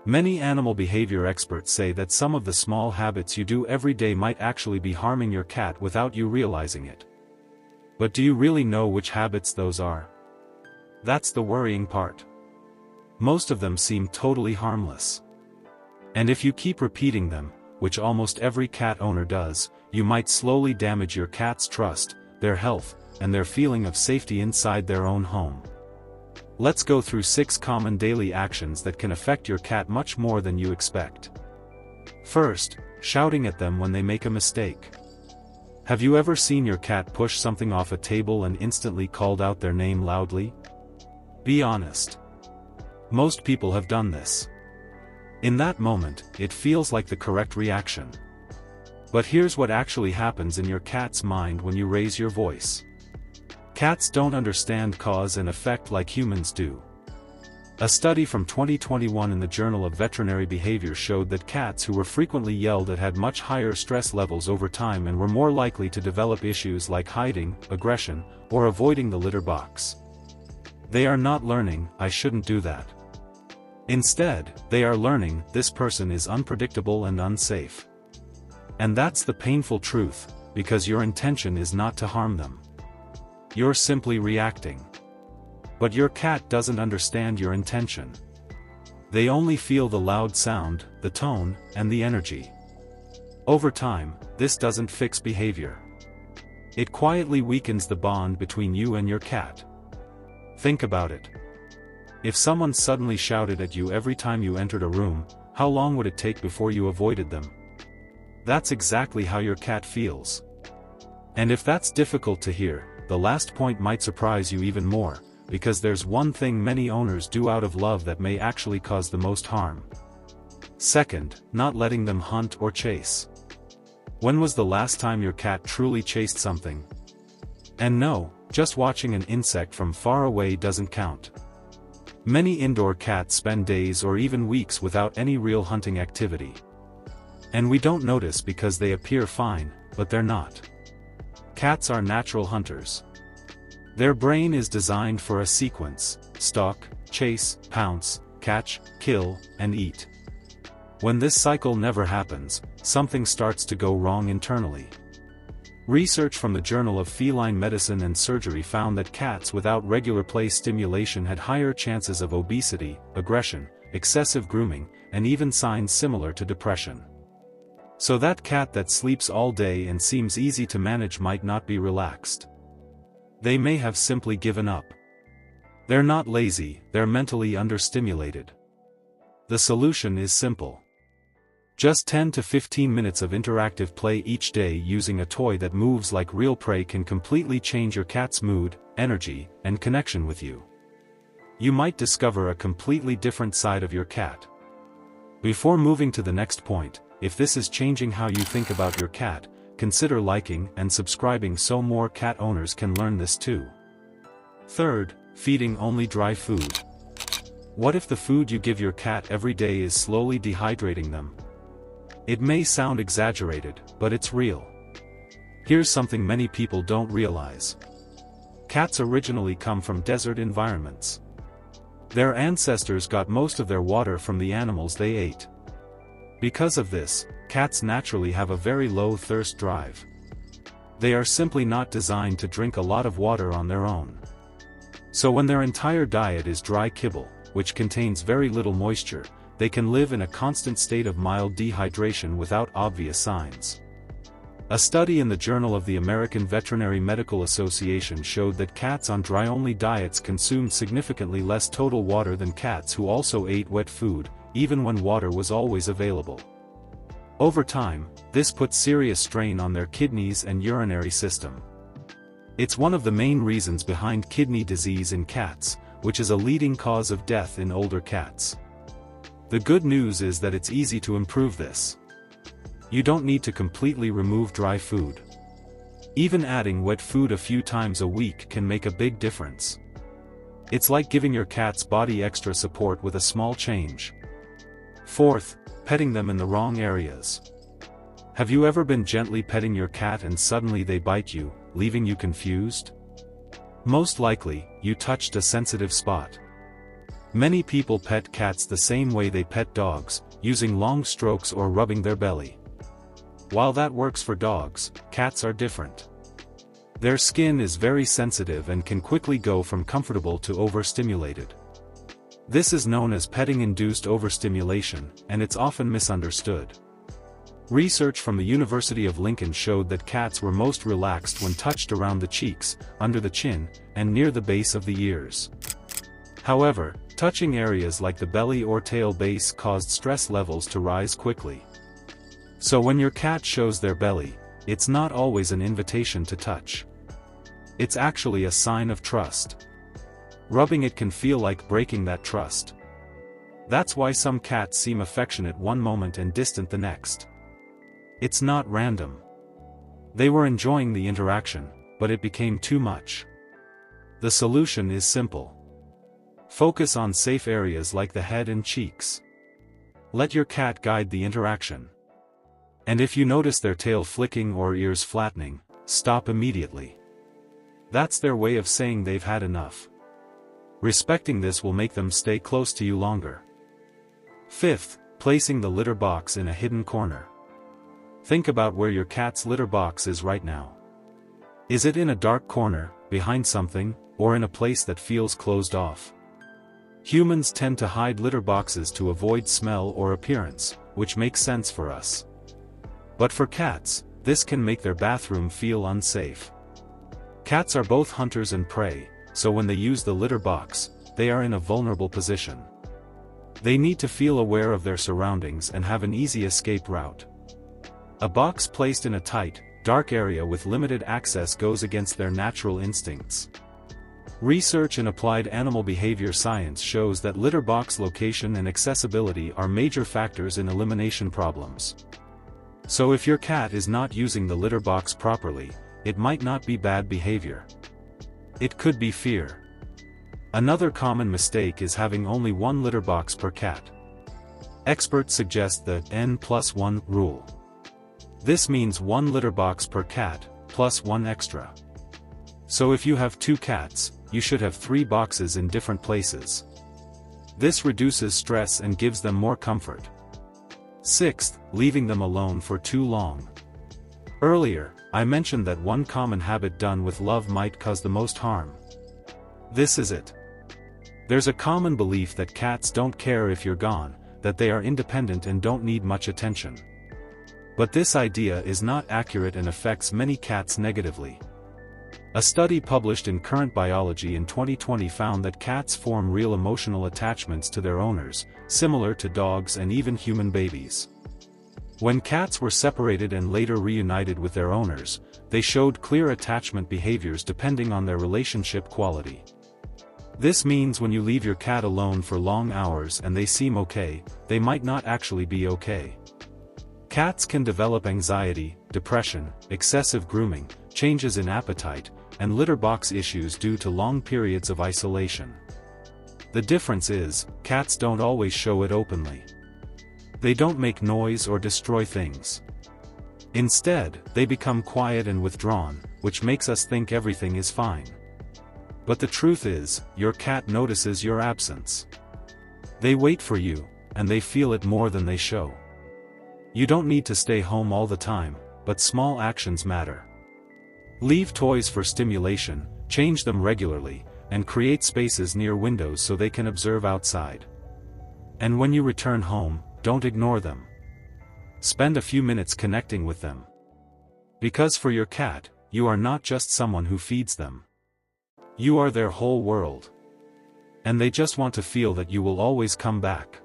Many animal behavior experts say that some of the small habits you do every day might actually be harming your cat without you realizing it. But do you really know which habits those are? That's the worrying part. Most of them seem totally harmless. And if you keep repeating them, which almost every cat owner does, you might slowly damage your cat's trust, their health, and their feeling of safety inside their own home. Let's go through 6 common daily actions that can affect your cat much more than you expect. First, shouting at them when they make a mistake. Have you ever seen your cat push something off a table and instantly called out their name loudly? Be honest. Most people have done this. In that moment, it feels like the correct reaction. But here's what actually happens in your cat's mind when you raise your voice. Cats don't understand cause and effect like humans do. A study from 2021 in the Journal of Veterinary Behavior showed that cats who were frequently yelled at had much higher stress levels over time and were more likely to develop issues like hiding, aggression, or avoiding the litter box. They are not learning, "I shouldn't do that." Instead, they are learning, "This person is unpredictable and unsafe." And that's the painful truth, because your intention is not to harm them. You're simply reacting. But your cat doesn't understand your intention. They only feel the loud sound, the tone, and the energy. Over time, this doesn't fix behavior. It quietly weakens the bond between you and your cat. Think about it. If someone suddenly shouted at you every time you entered a room, how long would it take before you avoided them? That's exactly how your cat feels. And if that's difficult to hear, the last point might surprise you even more, because there's one thing many owners do out of love that may actually cause the most harm. Second, not letting them hunt or chase. When was the last time your cat truly chased something? And no, just watching an insect from far away doesn't count. Many indoor cats spend days or even weeks without any real hunting activity. And we don't notice because they appear fine, but they're not. Cats are natural hunters. Their brain is designed for a sequence: stalk, chase, pounce, catch, kill, and eat. When this cycle never happens, something starts to go wrong internally. Research from the Journal of Feline Medicine and Surgery found that cats without regular play stimulation had higher chances of obesity, aggression, excessive grooming, and even signs similar to depression. So that cat that sleeps all day and seems easy to manage might not be relaxed. They may have simply given up. They're not lazy, they're mentally understimulated. The solution is simple. Just 10 to 15 minutes of interactive play each day using a toy that moves like real prey can completely change your cat's mood, energy, and connection with you. You might discover a completely different side of your cat. Before moving to the next point, if this is changing how you think about your cat, consider liking and subscribing so more cat owners can learn this too. Third, feeding only dry food. What if the food you give your cat every day is slowly dehydrating them? It may sound exaggerated, but it's real. Here's something many people don't realize. Cats originally come from desert environments. Their ancestors got most of their water from the animals they ate. Because of this, cats naturally have a very low thirst drive. They are simply not designed to drink a lot of water on their own. So when their entire diet is dry kibble, which contains very little moisture, they can live in a constant state of mild dehydration without obvious signs. A study in the Journal of the American Veterinary Medical Association showed that cats on dry-only diets consumed significantly less total water than cats who also ate wet food, even when water was always available. Over time, this put serious strain on their kidneys and urinary system. It's one of the main reasons behind kidney disease in cats, which is a leading cause of death in older cats. The good news is that it's easy to improve this. You don't need to completely remove dry food. Even adding wet food a few times a week can make a big difference. It's like giving your cat's body extra support with a small change. Fourth, petting them in the wrong areas. Have you ever been gently petting your cat and suddenly they bite you, leaving you confused? Most likely, you touched a sensitive spot. Many people pet cats the same way they pet dogs, using long strokes or rubbing their belly. While that works for dogs, cats are different. Their skin is very sensitive and can quickly go from comfortable to overstimulated. This is known as petting-induced overstimulation, and it's often misunderstood. Research from the University of Lincoln showed that cats were most relaxed when touched around the cheeks, under the chin, and near the base of the ears. However, touching areas like the belly or tail base caused stress levels to rise quickly. So when your cat shows their belly, it's not always an invitation to touch. It's actually a sign of trust. Rubbing it can feel like breaking that trust. That's why some cats seem affectionate one moment and distant the next. It's not random. They were enjoying the interaction, but it became too much. The solution is simple. Focus on safe areas like the head and cheeks. Let your cat guide the interaction. And if you notice their tail flicking or ears flattening, stop immediately. That's their way of saying they've had enough. Respecting this will make them stay close to you longer. Fifth, placing the litter box in a hidden corner. Think about where your cat's litter box is right now. Is it in a dark corner, behind something, or in a place that feels closed off? Humans tend to hide litter boxes to avoid smell or appearance, which makes sense for us. But for cats, this can make their bathroom feel unsafe. Cats are both hunters and prey, so when they use the litter box, they are in a vulnerable position. They need to feel aware of their surroundings and have an easy escape route. A box placed in a tight, dark area with limited access goes against their natural instincts. Research in applied animal behavior science shows that litter box location and accessibility are major factors in elimination problems. So if your cat is not using the litter box properly, it might not be bad behavior. It could be fear. Another common mistake is having only one litter box per cat. Experts suggest the N+1 rule. This means one litter box per cat, plus one extra. So if you have 2 cats, you should have 3 boxes in different places. This reduces stress and gives them more comfort. Sixth, leaving them alone for too long. Earlier, I mentioned that one common habit done with love might cause the most harm. This is it. There's a common belief that cats don't care if you're gone, that they are independent and don't need much attention. But this idea is not accurate and affects many cats negatively. A study published in Current Biology in 2020 found that cats form real emotional attachments to their owners, similar to dogs and even human babies. When cats were separated and later reunited with their owners, they showed clear attachment behaviors depending on their relationship quality. This means when you leave your cat alone for long hours and they seem okay, they might not actually be okay. Cats can develop anxiety, depression, excessive grooming, changes in appetite, and litter box issues due to long periods of isolation. The difference is, cats don't always show it openly. They don't make noise or destroy things. Instead, they become quiet and withdrawn, which makes us think everything is fine. But the truth is, your cat notices your absence. They wait for you, and they feel it more than they show. You don't need to stay home all the time, but small actions matter. Leave toys for stimulation, change them regularly, and create spaces near windows so they can observe outside. And when you return home, don't ignore them. Spend a few minutes connecting with them. Because for your cat, you are not just someone who feeds them. You are their whole world. And they just want to feel that you will always come back.